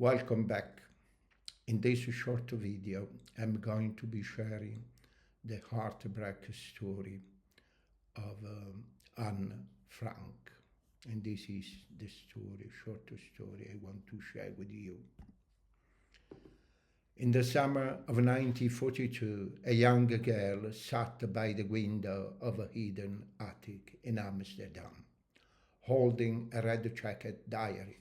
Welcome back. In this short video, I'm going to be sharing the heartbreak story of Anne Frank. And this is the story, short story I want to share with you. In the summer of 1942, a young girl sat by the window of a hidden attic in Amsterdam, holding a red-checked diary.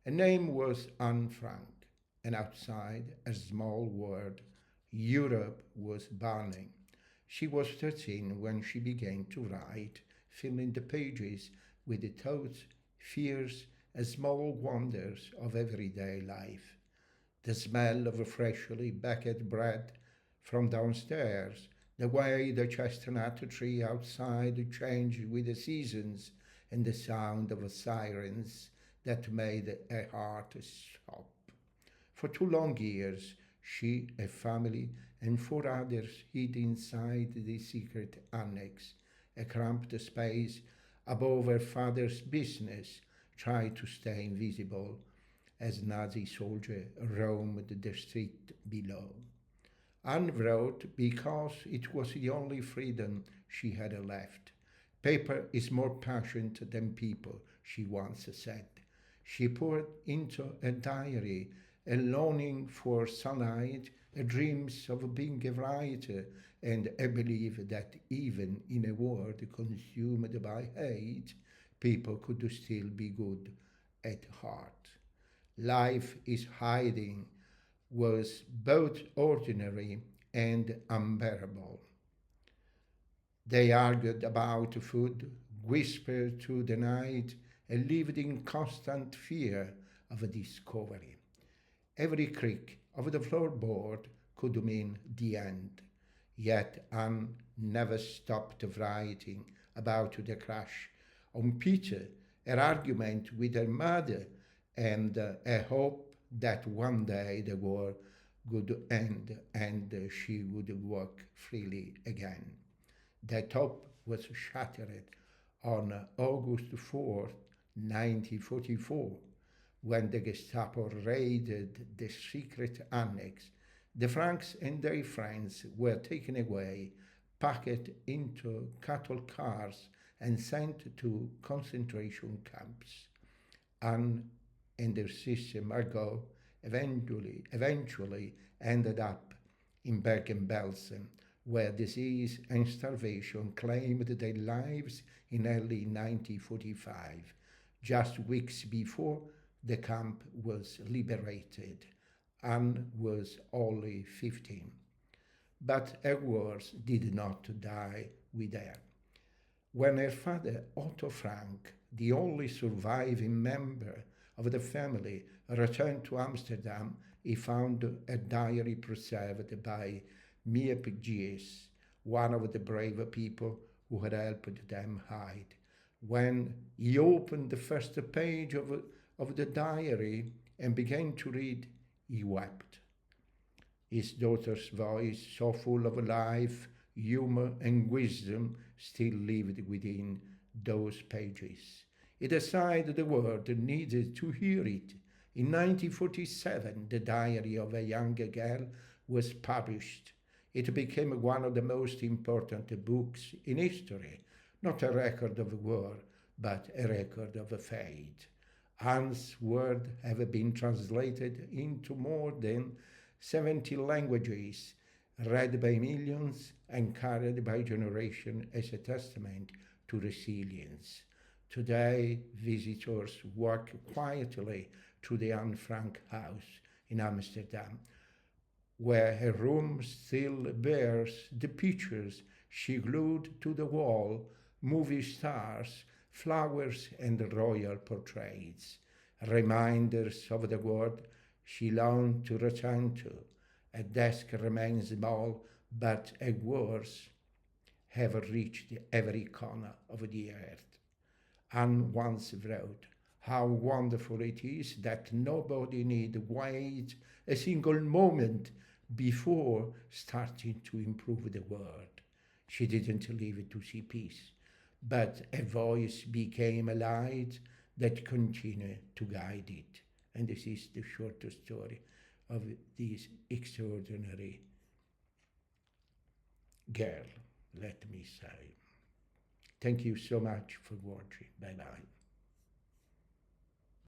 Her name was Anne Frank, and outside a small world, Europe was burning. She was 13 when she began to write, filling the pages with the thoughts, fears, and small wonders of everyday life. The smell of freshly baked bread from downstairs, the way the chestnut tree outside changed with the seasons, and the sound of sirens that made her heart stop. For 2 long years, she, a family, and 4 others hid inside the Secret Annex, a cramped space above her father's business, tried to stay invisible as Nazi soldiers roamed the street below. Anne wrote because it was the only freedom she had left. Paper is more patient than people, she once said. She poured into a diary a longing for sunlight, a dreams of being a writer, and a belief that even in a world consumed by hate, people could still be good at heart. Life is hiding was both ordinary and unbearable. They argued about food, whispered through the night, and lived in constant fear of a discovery. Every creak of the floorboard could mean the end, yet Anne never stopped writing about the crash on Peter, her argument with her mother, and a hope that one day the war would end and she would walk freely again. That hope was shattered on August 4th, 1944, when the Gestapo raided the secret annex. The Franks and their friends were taken away, packed into cattle cars, and sent to concentration camps. Anne and her sister Margot eventually ended up in Bergen-Belsen, where disease and starvation claimed their lives in early 1945, just weeks before the camp was liberated. Anne was only 15. But her words did not die with her. When her father, Otto Frank, the only surviving member of the family, returned to Amsterdam, he found a diary preserved by Miep Gies, one of the brave people who had helped them hide. When he opened the first page of the diary and began to read, he wept. His daughter's voice, so full of life, humor, and wisdom, still lived within those pages. It decided the world needed to hear it. In 1947, the diary of a young girl was published. It became one of the most important books in history, not a record of war, but a record of fate. Anne's words have been translated into more than 70 languages, read by millions and carried by generations as a testament to resilience. Today, visitors walk quietly through the Anne Frank house in Amsterdam, where her room still bears the pictures she glued to the wall, movie stars, flowers, and royal portraits, reminders of the world she longed to return to. A desk remains small, but her words have reached every corner of the earth. Anne once wrote, "How wonderful it is that nobody need wait a single moment before starting to improve the world." She didn't live to see peace, but a voice became a light that continued to guide it. And this is the short story of this extraordinary girl, let me say. Thank you so much for watching. Bye-bye.